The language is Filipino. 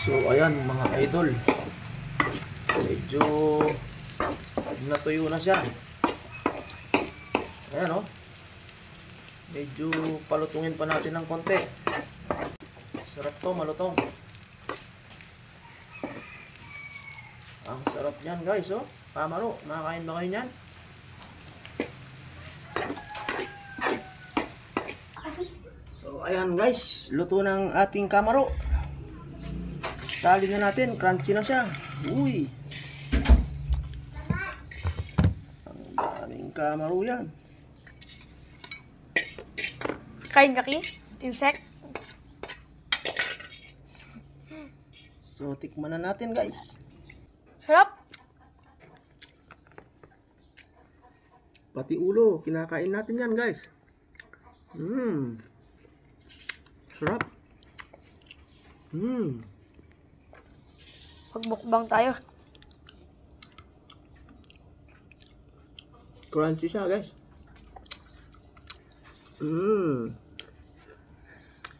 So ayan mga idol, medyo natuyo na siya. Ayan o, medyo palutungin pa natin ng konti. Sarap to, malutong. Ang sarap niyan guys, oh. Kamaro, nakakain ba kayo niyan? So ayan guys, luto ng ating kamaro. Sali na natin, crunchy na siya. Uy, ang daming kamaro yan. Kain ka, Ki? Insect? So tikman na natin guys. Sarap? Pati ulo, kinakain natin yan guys. Sarap. Magmukbang tayo. Crunchy siya guys.